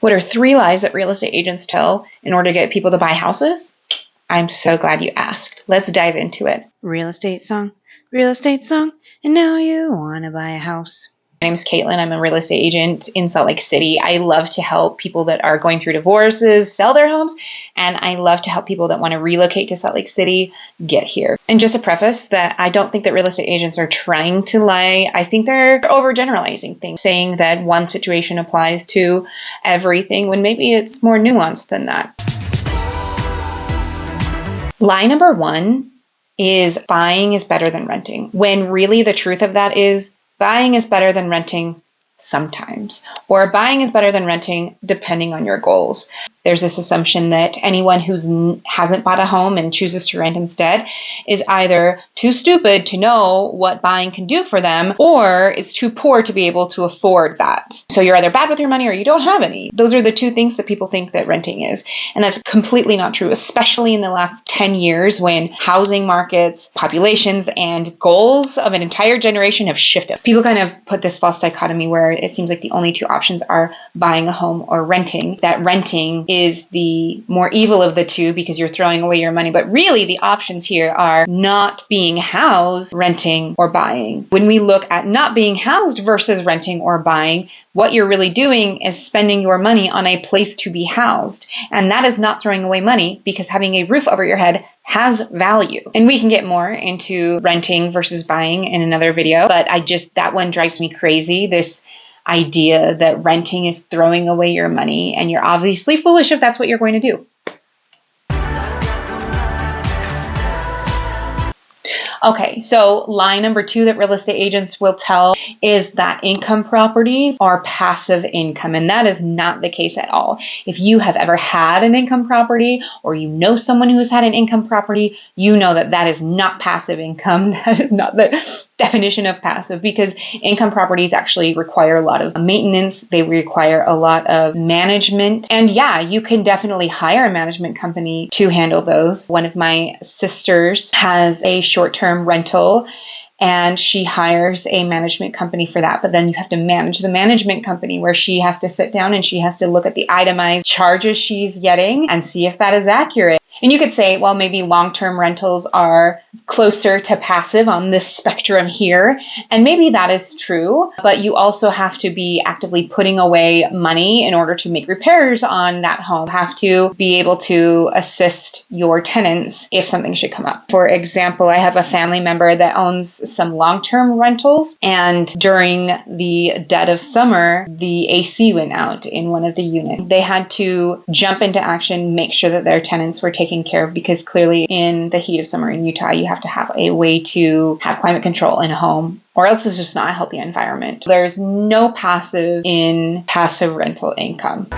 What are 3 lies that real estate agents tell in order to get people to buy houses? I'm so glad you asked. Let's dive into it. Real estate song, and now you want to buy a house. My name is Caitlin. I'm a real estate agent in Salt Lake City. I love to help people that are going through divorces sell their homes, and I love to help people that want to relocate to Salt Lake City get here. And just a preface that I don't think that real estate agents are trying to lie. I think they're overgeneralizing things, saying that one situation applies to everything when maybe it's more nuanced than that. Lie number 1 is buying is better than renting, when really the truth of that is buying is better than renting sometimes, or buying is better than renting depending on your goals. There's this assumption that anyone who hasn't bought a home and chooses to rent instead is either too stupid to know what buying can do for them, or is too poor to be able to afford that. So you're either bad with your money or you don't have any. Those are the 2 things that people think that renting is. And that's completely not true, especially in the last 10 years when housing markets, populations, and goals of an entire generation have shifted. People kind of put this false dichotomy where it seems like the only 2 options are buying a home or renting, that renting is the more evil of the 2 because you're throwing away your money. But really the options here are not being housed, renting, or buying. When we look at not being housed versus renting or buying, what you're really doing is spending your money on a place to be housed. And that is not throwing away money because having a roof over your head has value. And we can get more into renting versus buying in another video, but that one drives me crazy. This idea that renting is throwing away your money, and you're obviously foolish if that's what you're going to do. Okay, so lie number 2 that real estate agents will tell is that income properties are passive income, and that is not the case at all. If you have ever had an income property, or you know someone who has had an income property, you know that that is not passive income. That is not the definition of passive, because income properties actually require a lot of maintenance. They require a lot of management. And yeah, you can definitely hire a management company to handle those. One of my sisters has a short-term rental, and she hires a management company for that. But then you have to manage the management company, where she has to sit down and she has to look at the itemized charges she's getting and see if that is accurate. And you could say, well, maybe long-term rentals are closer to passive on this spectrum here. And maybe that is true, but you also have to be actively putting away money in order to make repairs on that home. You have to be able to assist your tenants if something should come up. For example, I have a family member that owns some long-term rentals, and during the dead of summer, the AC went out in one of the units. They had to jump into action, make sure that their tenants were taken care of, because clearly in the heat of summer in Utah, you have to have a way to have climate control in a home, or else it's just not a healthy environment. There's no passive in passive rental income.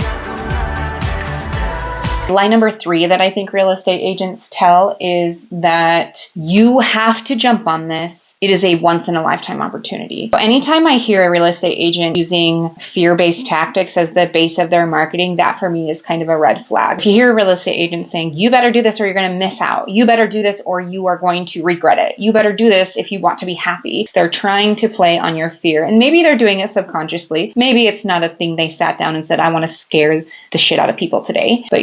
Lie number 3 that I think real estate agents tell is that you have to jump on this. It is a once-in-a-lifetime opportunity. So anytime I hear a real estate agent using fear-based tactics as the base of their marketing, that for me is kind of a red flag. If you hear a real estate agent saying, you better do this or you're going to miss out. You better do this or you are going to regret it. You better do this if you want to be happy. They're trying to play on your fear. And maybe they're doing it subconsciously. Maybe it's not a thing they sat down and said, I want to scare the shit out of people today. But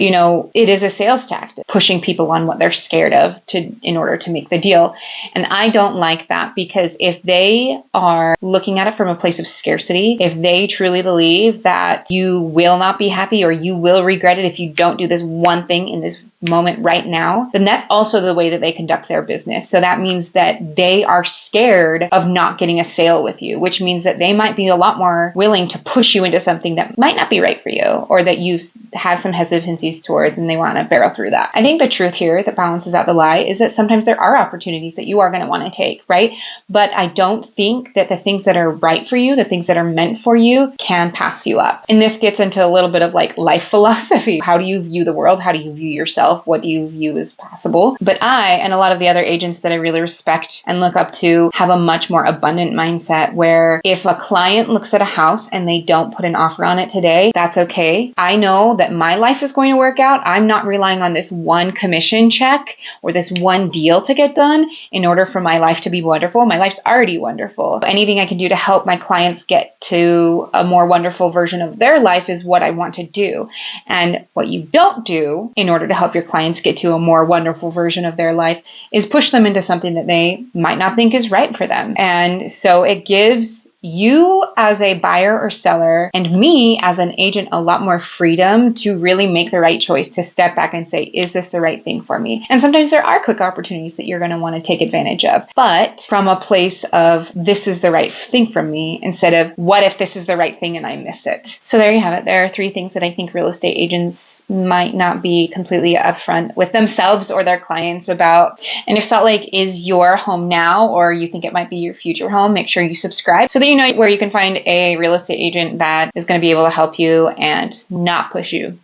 it is a sales tactic, pushing people on what they're scared of in order to make the deal. And I don't like that, because if they are looking at it from a place of scarcity, if they truly believe that you will not be happy or you will regret it if you don't do this one thing in this moment right now, then that's also the way that they conduct their business. So that means that they are scared of not getting a sale with you, which means that they might be a lot more willing to push you into something that might not be right for you, or that you have some hesitancies towards, and they want to barrel through that. I think the truth here that balances out the lie is that sometimes there are opportunities that you are going to want to take, right? But I don't think that the things that are right for you, the things that are meant for you, can pass you up. And this gets into a little bit of like life philosophy. How do you view the world? How do you view yourself? yourself, what do you view as possible? But I, and a lot of the other agents that I really respect and look up to, have a much more abundant mindset where if a client looks at a house and they don't put an offer on it today, that's okay. I know that my life is going to work out. I'm not relying on this one commission check or this one deal to get done in order for my life to be wonderful. My life's already wonderful. Anything I can do to help my clients get to a more wonderful version of their life is what I want to do. And what you don't do in order to help your clients get to a more wonderful version of their life is push them into something that they might not think is right for them. And so it gives you as a buyer or seller and me as an agent a lot more freedom to really make the right choice, to step back and say, is this the right thing for me? And sometimes there are quick opportunities that you're going to want to take advantage of, but from a place of this is the right thing for me instead of what if this is the right thing and I miss it. So there you have it. There are 3 things that I think real estate agents might not be completely upfront with themselves or their clients about. And if Salt Lake is your home now, or you think it might be your future home, make sure you subscribe so that you know where you can find a real estate agent that is going to be able to help you and not push you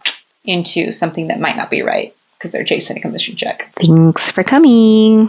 into something that might not be right because they're chasing a commission check. Thanks for coming.